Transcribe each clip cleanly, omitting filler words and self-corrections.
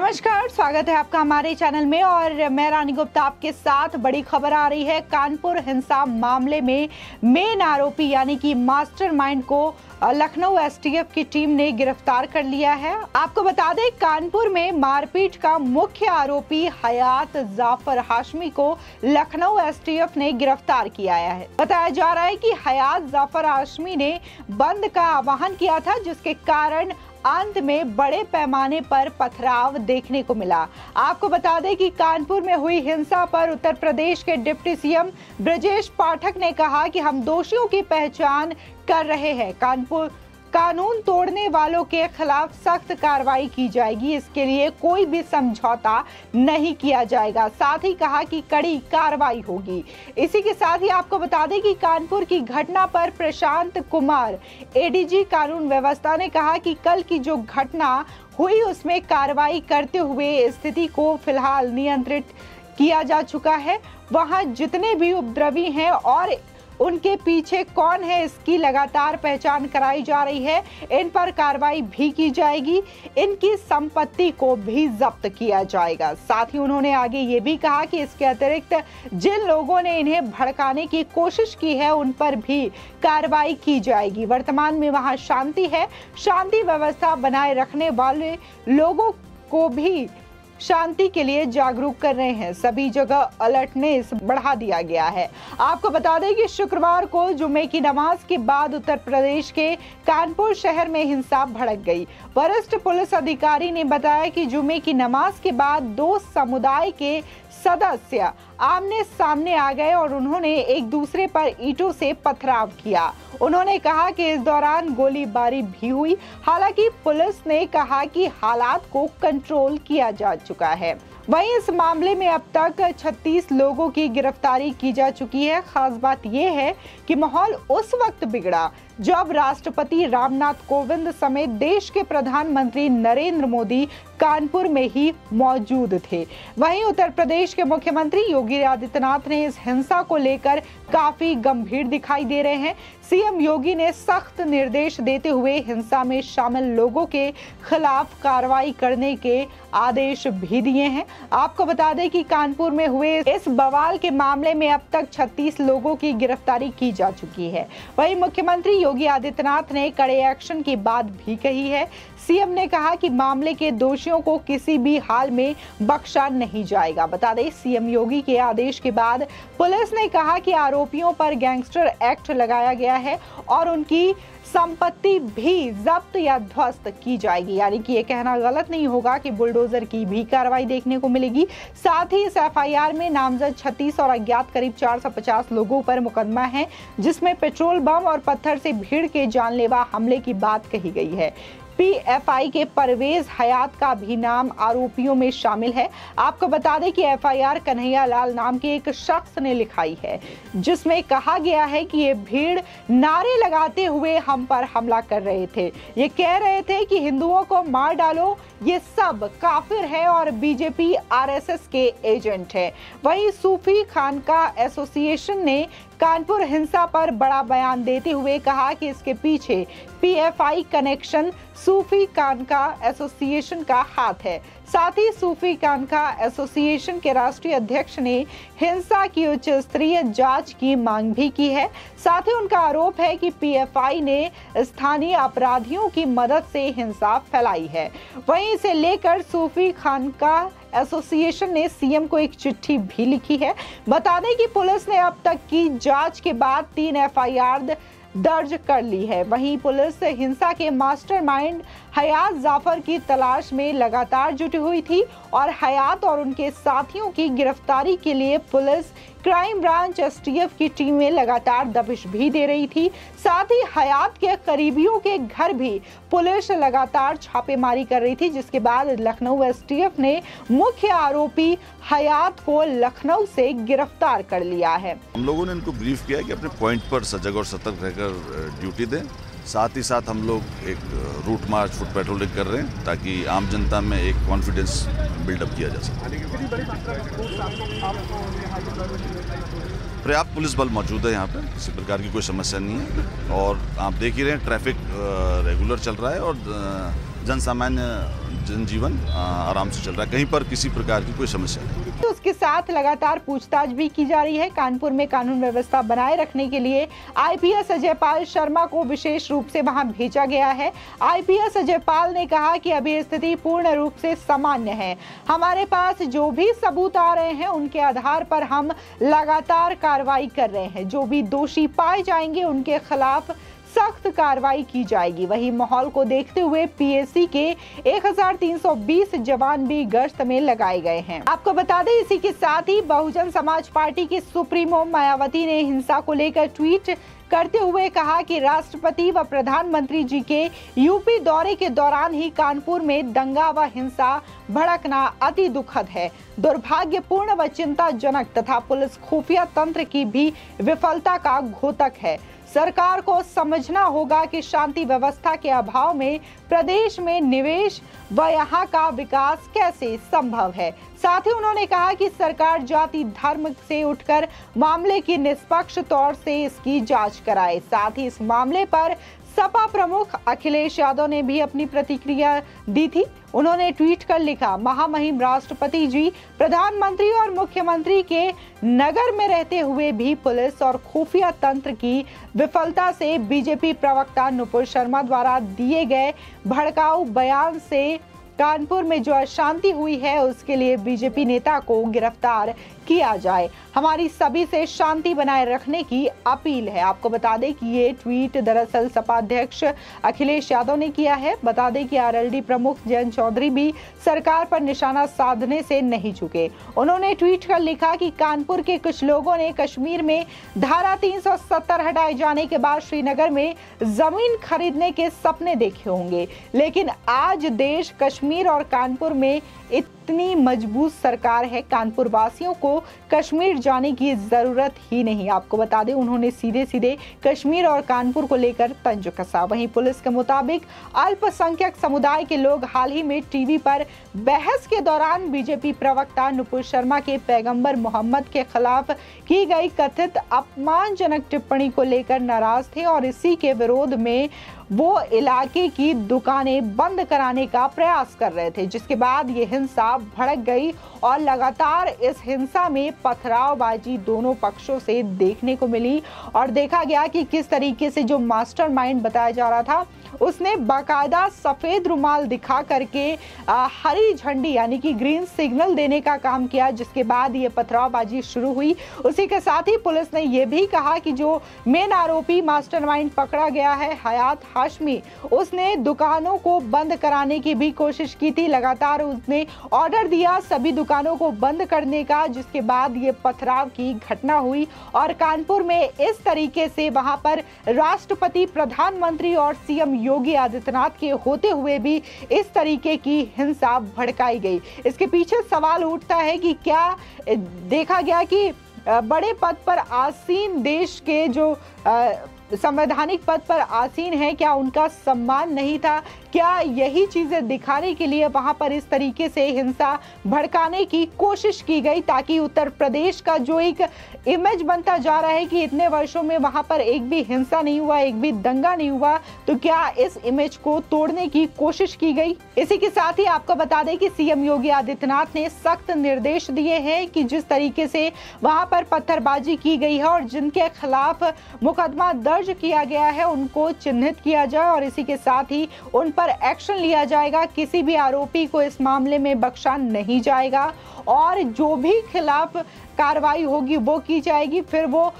नमस्कार, स्वागत है आपका हमारे चैनल में और मैं रानी गुप्ता आपके साथ। बड़ी खबर आ रही है। कानपुर हिंसा मामले में मेन आरोपी यानी कि मास्टरमाइंड को लखनऊ एसटीएफ की टीम ने गिरफ्तार कर लिया है। आपको बता दें, कानपुर में मारपीट का मुख्य आरोपी हयात जाफर हाशमी को लखनऊ एसटीएफ ने गिरफ्तार किया है। बताया जा रहा है कि हयात जाफर हाशमी ने बंद का आह्वान किया था, जिसके कारण अंत में बड़े पैमाने पर पथराव देखने को मिला। आपको बता दें कि कानपुर में हुई हिंसा पर उत्तर प्रदेश के डिप्टी सीएम ब्रजेश पाठक ने कहा कि हम दोषियों की पहचान कर रहे हैं। कानून तोड़ने वालों के खिलाफ सख्त कार्रवाई की जाएगी। इसके लिए कोई भी समझौता नहीं किया जाएगा। साथ ही कहा कि कड़ी कार्रवाई होगी। इसी के साथ ही आपको बता दें कि कानपुर की घटना पर प्रशांत कुमार एडीजी कानून व्यवस्था ने कहा कि कल की जो घटना हुई उसमें कार्रवाई करते हुए स्थिति को फिलहाल नियंत्रित किया जा चुका है। वहां जितने भी उपद्रवी हैं और उनके पीछे कौन है, इसकी लगातार पहचान कराई जा रही है। इन पर कार्रवाई भी की जाएगी, इनकी संपत्ति को भी जब्त किया जाएगा। साथ ही उन्होंने आगे ये भी कहा कि इसके अतिरिक्त जिन लोगों ने इन्हें भड़काने की कोशिश की है उन पर भी कार्रवाई की जाएगी। वर्तमान में वहां शांति है। शांति व्यवस्था बनाए रखने वाले लोगों को भी शांति के लिए जागरूक कर रहे हैं। सभी जगह अलर्टनेस बढ़ा दिया गया है। आपको बता दें कि शुक्रवार को जुमे की नमाज के बाद उत्तर प्रदेश के कानपुर शहर में हिंसा भड़क गई। वरिष्ठ पुलिस अधिकारी ने बताया कि जुमे की नमाज के बाद दो समुदाय के सदस्य आमने सामने आ गए और उन्होंने एक दूसरे पर ईंटों से पथराव किया। उन्होंने कहा कि इस दौरान गोलीबारी भी हुई। हालांकि पुलिस ने कहा कि हालात को कंट्रोल किया जा चुका है। वहीं इस मामले में अब तक 36 लोगों की गिरफ्तारी की जा चुकी है। खास बात यह है कि माहौल उस वक्त बिगड़ा जब राष्ट्रपति रामनाथ कोविंद समेत देश के प्रधानमंत्री नरेंद्र मोदी कानपुर में ही मौजूद थे। वहीं उत्तर प्रदेश के मुख्यमंत्री योगी आदित्यनाथ ने इस हिंसा को लेकर काफी गंभीर दिखाई दे रहे हैं। सीएम योगी ने सख्त निर्देश देते हुए हिंसा में शामिल लोगों के खिलाफ कार्रवाई करने के आदेश भी दिए हैं। आपको बता दें कि कानपुर में हुए इस बवाल के मामले में अब तक 36 लोगों की गिरफ्तारी की जा चुकी है। वहीं मुख्यमंत्री योगी आदित्यनाथ ने कड़े एक्शन की बात भी कही है। सीएम ने कहा कि मामले के दोषियों को किसी भी हाल में बख्शा नहीं जाएगा। बता दें, सीएम योगी के आदेश के बाद पुलिस ने कहा कि आरोपियों पर गैंगस्टर एक्ट लगाया गया है और उनकी संपत्ति भी जब्त या ध्वस्त की जाएगी। यानी कि ये कहना गलत नहीं होगा कि बुलडोजर की भी कार्रवाई देखने को मिलेगी। साथ ही इस एफआईआर में नामजद 36 और अज्ञात करीब 450 लोगों पर मुकदमा है, जिसमें पेट्रोल बम और पत्थर से भीड़ के जानलेवा हमले की बात कही गई है। पीएफआई के परवेज हयात का भी नाम आरोपियों में शामिल है। आपको बता दें कि एफआईआर कन्हैया लाल नाम के एक शख्स ने लिखाई है, जिसमें कहा गया है कि ये भीड़ नारे लगाते हुए हम पर हमला कर रहे थे। ये कह रहे थे कि हिंदुओं को मार डालो, ये सब काफिर है और बीजेपी आरएसएस के एजेंट है। वहीं सूफी खानका एसोसिएशन ने कानपुर हिंसा पर बड़ा बयान देते हुए कहा कि इसके पीछे पीएफआई कनेक्शन सूफी खानका एसोसिएशन का हाथ है। साथ ही सूफी खानका एसोसिएशन के राष्ट्रीय अध्यक्ष ने हिंसा की उच्च स्तरीय जांच की मांग भी की है। साथ ही उनका आरोप है कि पीएफआई ने स्थानीय अपराधियों की मदद से हिंसा फैलाई है। वहीं इसे लेकर सूफी खानका एसोसिएशन ने सीएम को एक चिट्ठी भी लिखी है। बता दें कि पुलिस ने अब तक की जांच के बाद 3 एफआईआर दर्ज कर ली है। वहीं पुलिस हिंसा के मास्टरमाइंड हयात जाफर की तलाश में लगातार जुटी हुई थी और हयात और उनके साथियों की गिरफ्तारी के लिए पुलिस क्राइम ब्रांच एसटीएफ की टीमें लगातार दबिश भी दे रही थी। साथ ही हयात के करीबियों के घर भी पुलिस लगातार छापेमारी कर रही थी, जिसके बाद लखनऊ एसटीएफ ने मुख्य आरोपी हयात को लखनऊ से गिरफ्तार कर लिया है। हम लोगों ने इनको ब्रीफ किया कि अपने पॉइंट पर सजग और सतर्क रहकर ड्यूटी दें। साथ ही साथ हम लोग एक रूट मार्च, फुट पेट्रोलिंग कर रहे हैं ताकि आम जनता में एक कॉन्फिडेंस बिल्डअप किया जा सके। पर्याप्त पुलिस बल मौजूद है यहाँ पे, किसी प्रकार की कोई समस्या नहीं है और आप देख ही रहे हैं ट्रैफिक रेगुलर चल रहा है और जन सामान्य जनजीवन आराम से चल रहा है, कहीं पर किसी प्रकार की कोई समस्या नहीं। तो उसके साथ लगातार पूछताछ भी की जा रही है। कानपुर में कानून व्यवस्था बनाए रखने के लिए आईपीएस अजयपाल शर्मा को विशेष रूप से वहां भेजा गया है। आईपीएस अजयपाल ने कहा कि अभी स्थिति पूर्ण रूप से सामान्य है, हमारे पास जो भी सबूत आ रहे हैं उनके आधार पर हम लगातार कार्रवाई कर रहे हैं, जो भी दोषी पाए जाएंगे उनके खिलाफ सख्त कार्रवाई की जाएगी। वही माहौल को देखते हुए पीएसी के 1320 जवान भी गश्त में लगाए गए हैं। आपको बता दें, इसी के साथ ही बहुजन समाज पार्टी की सुप्रीमो मायावती ने हिंसा को लेकर ट्वीट करते हुए कहा कि राष्ट्रपति व प्रधानमंत्री जी के यूपी दौरे के दौरान ही कानपुर में दंगा व हिंसा भड़कना अति दुखद है, दुर्भाग्यपूर्ण व चिंताजनक तथा पुलिस खुफिया तंत्र की भी विफलता का घोतक है। सरकार को समझना होगा कि शांति व्यवस्था के अभाव में प्रदेश में निवेश व यहाँ का विकास कैसे संभव है। साथ ही उन्होंने कहा कि सरकार जाति धर्म से उठकर मामले की निष्पक्ष तौर से इसकी जांच कराए। साथ ही इस मामले पर सपा प्रमुख अखिलेश यादव ने भी अपनी प्रतिक्रिया दी थी। उन्होंने ट्वीट कर लिखा, महामहिम राष्ट्रपति जी प्रधानमंत्री और मुख्यमंत्री के नगर में रहते हुए भी पुलिस और खुफिया तंत्र की विफलता से बीजेपी प्रवक्ता नुपुर शर्मा द्वारा दिए गए भड़काऊ बयान से कानपुर में जो अशांति हुई है उसके लिए बीजेपी नेता को गिरफ्तार किया जाए। हमारी सभी से शांति बनाए रखने की अपील है। आपको बता दें कि ये ट्वीट दरअसल सपा अध्यक्ष अखिलेश यादव ने किया है। बता दें कि आरएलडी प्रमुख जयंत चौधरी भी सरकार पर निशाना साधने से नहीं चुके। उन्होंने ट्वीट कर लिखा कि कानपुर के कुछ लोगों ने कश्मीर में धारा 370 हटाए जाने के बाद श्रीनगर में जमीन खरीदने के सपने देखे होंगे, लेकिन आज देश कश्मीर और कानपुर में इतनी मजबूत सरकार है, कानपुर वासियों को कश्मीर जाने की जरूरत ही नहीं। आपको बता दें, उन्होंने सीधे सीधे कश्मीर और कानपुर को लेकर तंज कसा। वहीं पुलिस के मुताबिक अल्पसंख्यक समुदाय के लोग हाल ही में टीवी पर बहस के दौरान बीजेपी प्रवक्ता नुपुर शर्मा के पैगंबर मोहम्मद के खिलाफ की गई कथित अपमानजनक टिप्पणी को लेकर नाराज थे और इसी के विरोध में वो इलाके की दुकानें बंद कराने का प्रयास कर रहे थे, जिसके बाद ये हिंसा भड़क गई और लगातार इस हिंसा में पथरावबाजी दोनों पक्षों से देखने को मिली और देखा गया कि किस तरीके से जो मास्टरमाइंड बताया जा रहा था उसने बाकायदा सफेद रुमाल दिखा करके हरी झंडी यानी कि ग्रीन सिग्नल देने का काम किया, जिसके बाद ये पथरावबाजी शुरू हुई। उसी के साथ ही पुलिस ने यह भी कहा कि जो मेन आरोपी मास्टरमाइंड पकड़ा गया है हयात हाशमी, उसने दुकानों को बंद कराने की भी कोशिश की थी। लगातार उसने ऑर्डर दिया सभी दुकानों को बंद करने का, जिसके बाद ये पथराव की घटना हुई और कानपुर में इस तरीके से वहां पर राष्ट्रपति, प्रधानमंत्री और सीएम योगी आदित्यनाथ के होते हुए भी इस तरीके की हिंसा भड़काई गई। इसके पीछे सवाल उठता है कि क्या देखा गया कि बड़े पद पर आसीन देश के जो संवैधानिक पद पर आसीन है, क्या उनका सम्मान नहीं था? क्या यही चीजें दिखाने के लिए वहां पर इस तरीके से हिंसा भड़काने की कोशिश की गई ताकि उत्तर प्रदेश का जो एक इमेज बनता जा रहा है कि इतने वर्षों में वहां पर एक भी हिंसा नहीं हुआ, एक भी दंगा नहीं हुआ, तो क्या इस इमेज को तोड़ने की कोशिश की गई? इसी के साथ ही आपको बता दें कि सीएम योगी आदित्यनाथ ने सख्त निर्देश दिए हैं कि जिस तरीके से वहां पर पत्थरबाजी की गई है और जिनके खिलाफ मुकदमा दर्ज किया गया है उनको चिन्हित किया जाए और इसी के साथ ही उन पर एक्शन लिया जाएगा। किसी भी आरोपी को इस मामले में बख्शा नहीं जाएगा और जो भी खिलाफ कार्रवाई होगी वो की जाएगी, फिर वो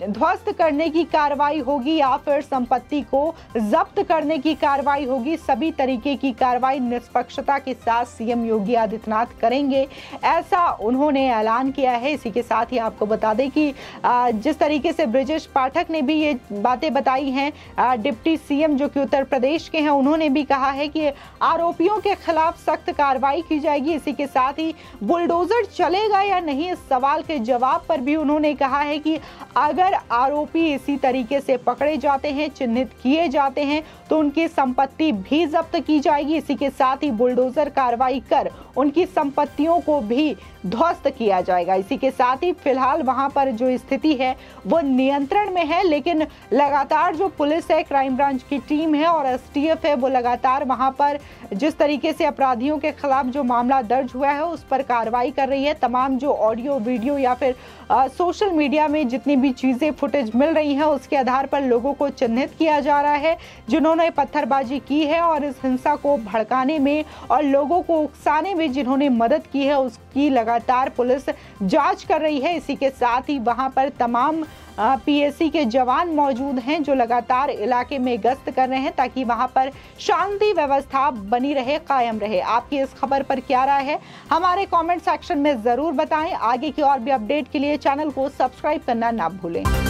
ध्वस्त करने की कार्रवाई होगी या फिर संपत्ति को जब्त करने की कार्रवाई होगी। सभी तरीके की कार्रवाई निष्पक्षता के साथ सीएम योगी आदित्यनाथ करेंगे, ऐसा उन्होंने ऐलान किया है। इसी के साथ ही आपको बता दें कि जिस तरीके से ब्रिजेश पाठक ने भी ये बातें बताई हैं, डिप्टी सीएम जो कि उत्तर प्रदेश के हैं, उन्होंने भी कहा है कि आरोपियों के खिलाफ सख्त कार्रवाई की जाएगी। इसी के साथ ही बुलडोजर चलेगा या नहीं, इस सवाल के जवाब पर भी उन्होंने कहा है कि अगर आरोपी इसी तरीके से पकड़े जाते हैं, चिन्हित किए जाते हैं, तो उनकी संपत्ति भी जब्त की जाएगी। इसी के साथ ही बुलडोजर कार्रवाई कर उनकी संपत्तियों को भी ध्वस्त किया जाएगा। इसी के साथ ही फिलहाल वहां पर जो स्थिति है वो नियंत्रण में है, लेकिन लगातार जो पुलिस है, क्राइम ब्रांच की टीम है और एसटीएफ है, वो लगातार वहां पर जिस तरीके से अपराधियों के खिलाफ जो मामला दर्ज हुआ है उस पर कार्रवाई कर रही है। तमाम जो ऑडियो, वीडियो या फिर सोशल मीडिया में जितनी भी चीजें, फुटेज मिल रही हैं, उसके आधार पर लोगों को चिन्हित किया जा रहा है जिन्होंने पत्थरबाजी की है और इस हिंसा को भड़काने में और लोगों को उकसाने में जिन्होंने मदद की है, उसकी लगातार पुलिस जांच कर रही है। इसी के साथ ही वहां पर तमाम पीएसी के जवान मौजूद हैं जो लगातार इलाके में गश्त कर रहे हैं ताकि वहां पर शांति व्यवस्था बनी रहे, कायम रहे। आपकी इस खबर पर क्या राय है, हमारे कमेंट सेक्शन में जरूर बताएं। आगे की और भी अपडेट के लिए चैनल को सब्सक्राइब करना ना भूलें।